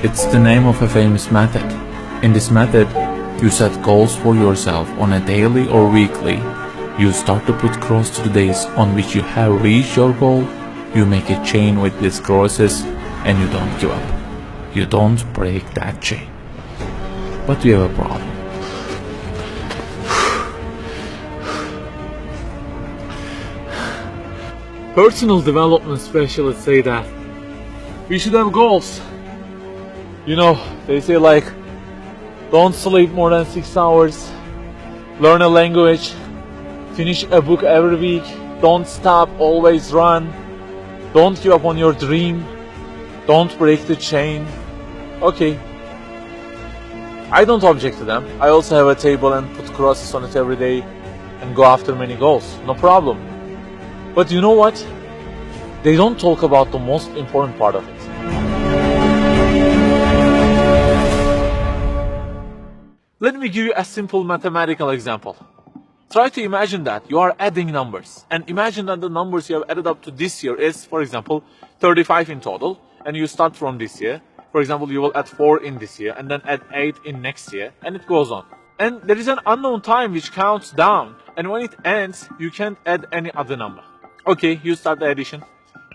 It's the name of a famous method. In this method, you set goals for yourself on a daily or weekly. You start to put cross to the days on which you have reached your goal. You make a chain with these crosses and you don't give up. You don't break that chain. But we have a problem. Personal development specialists say that we should have goals. You know, they say like, don't sleep more than 6 hours, learn a language, finish a book every week, don't stop, always run, don't give up on your dream, don't break the chain. Okay, I don't object to them. I also have a table and put crosses on it every day and go after many goals, no problem. But you know what? They don't talk about the most important part of it. Let me give you a simple mathematical example. Try to imagine that you are adding numbers, and imagine that the numbers you have added up to this year is, for example, 35 in total, and you start from this year. For example, you will add 4 in this year, and then add 8 in next year, and it goes on. And there is an unknown time which counts down, and when it ends, you can't add any other number. Okay, you start the addition.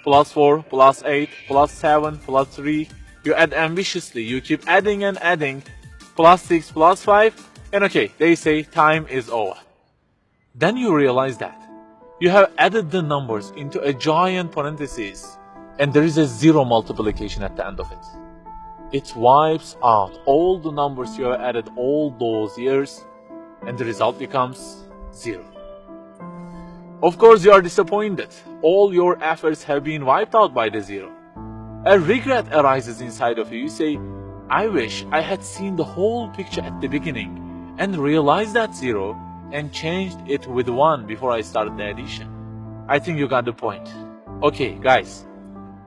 Plus 4, plus 8, plus 7, plus 3. You add ambitiously, you keep adding and adding. Plus 6, plus 5, and okay, they say time is over. Then you realize that you have added the numbers into a giant parenthesis, and there is a zero multiplication at the end of it. It wipes out all the numbers you have added all those years, and the result becomes 0. Of course, you are disappointed. All your efforts have been wiped out by the 0. A regret arises inside of you. You say, I wish I had seen the whole picture at the beginning and realized that 0 and changed it with 1 before I started the addition. I think you got the point. Okay, guys,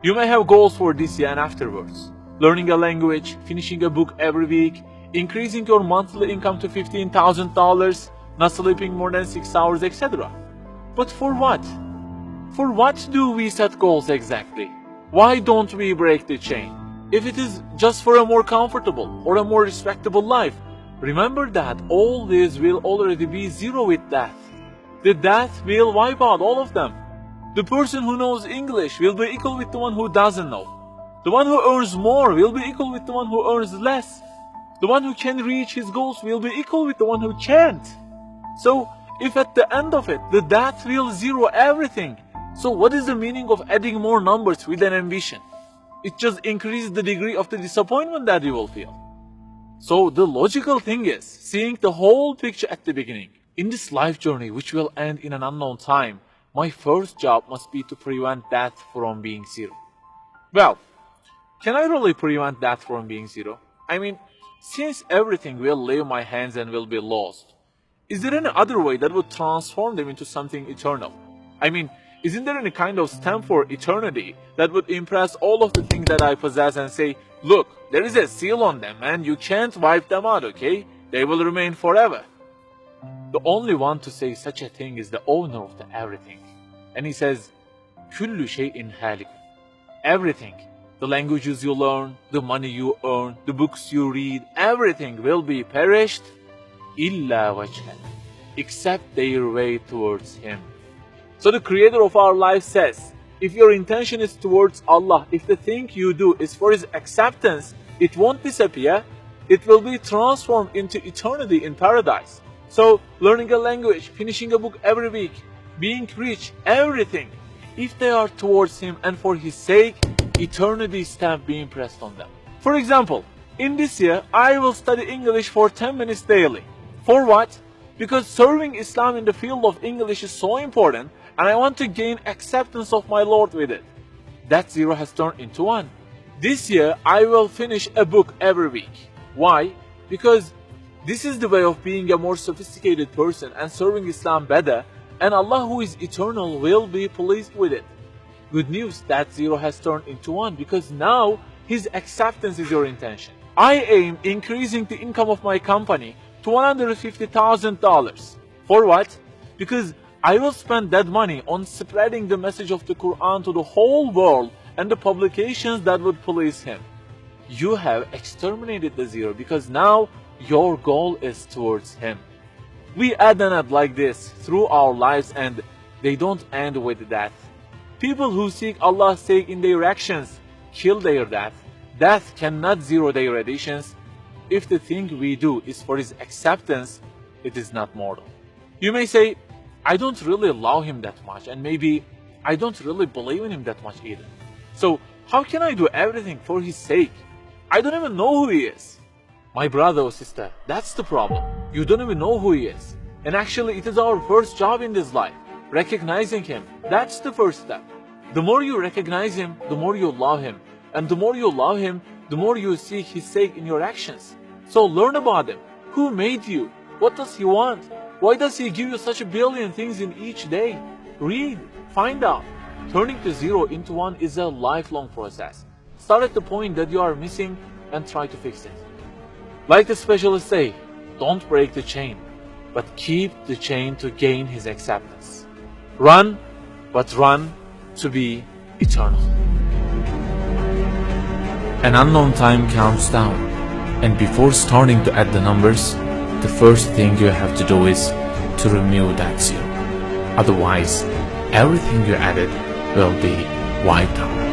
you may have goals for this year and afterwards. Learning a language, finishing a book every week, increasing your monthly income to $15,000, not sleeping more than 6 hours, etc. But for what? For what do we set goals exactly? Why don't we break the chain? If it is just for a more comfortable or a more respectable life, remember that all this will already be 0 with death. The death will wipe out all of them. The person who knows English will be equal with the one who doesn't know. The one who earns more will be equal with the one who earns less. The one who can reach his goals will be equal with the one who can't. So, if at the end of it, the death will 0 everything, so what is the meaning of adding more numbers with an ambition? It just increases the degree of the disappointment that you will feel. So the logical thing is seeing the whole picture at the beginning. In this life journey, which will end in an unknown time, my first job must be to prevent death from being 0. Well, can I really prevent death from being 0? I mean, since everything will leave my hands and will be lost, is there any other way that would transform them into something eternal? I mean, isn't there any kind of stamp for eternity that would impress all of the things that I possess and say, look, there is a seal on them and you can't wipe them out, okay? They will remain forever. The only one to say such a thing is the owner of the everything. And he says, Kullu shay'in halik. Everything, the languages you learn, the money you earn, the books you read, everything will be perished, illa wajhan, except their way towards Him. So the creator of our life says, if your intention is towards Allah, if the thing you do is for His acceptance, it won't disappear, it will be transformed into eternity in paradise. So learning a language, finishing a book every week, being rich, everything, if they are towards Him and for His sake, eternity stamp being pressed on them. For example, in this year, I will study English for 10 minutes daily. For what? Because serving Islam in the field of English is so important, and I want to gain acceptance of my Lord with it. That 0 has turned into 1. This year, I will finish a book every week. Why? Because this is the way of being a more sophisticated person and serving Islam better, and Allah who is eternal will be pleased with it. Good news, that 0 has turned into 1 because now His acceptance is your intention. I aim increasing the income of my company to $150,000. For what? Because I will spend that money on spreading the message of the Quran to the whole world and the publications that would please Him. you have exterminated the zero, because now your goal is towards him. We add and add like this through our lives, and they don't end with death. People who seek Allah's sake in their actions kill their death. Death cannot zero their additions. If the thing we do is for his acceptance, it is not mortal. You may say, I don't really love him that much, and maybe I don't really believe in him that much either. So how can I do everything for his sake? I don't even know who he is. My brother or sister, that's the problem. You don't even know who he is. And actually it is our first job in this life. Recognizing him, that's the first step. The more you recognize him, the more you love him. And the more you love him, the more you seek his sake in your actions. So learn about him. Who made you? What does he want? Why does he give you such a billion things in each day? Read, find out. Turning the zero into one is a lifelong process. Start at the point that you are missing and try to fix it. Like the specialists say, don't break the chain, but keep the chain to gain his acceptance. Run, but run to be eternal. An unknown time counts down, and before starting to add the numbers, the first thing you have to do is to remove that zero. Otherwise, everything you added will be wiped out.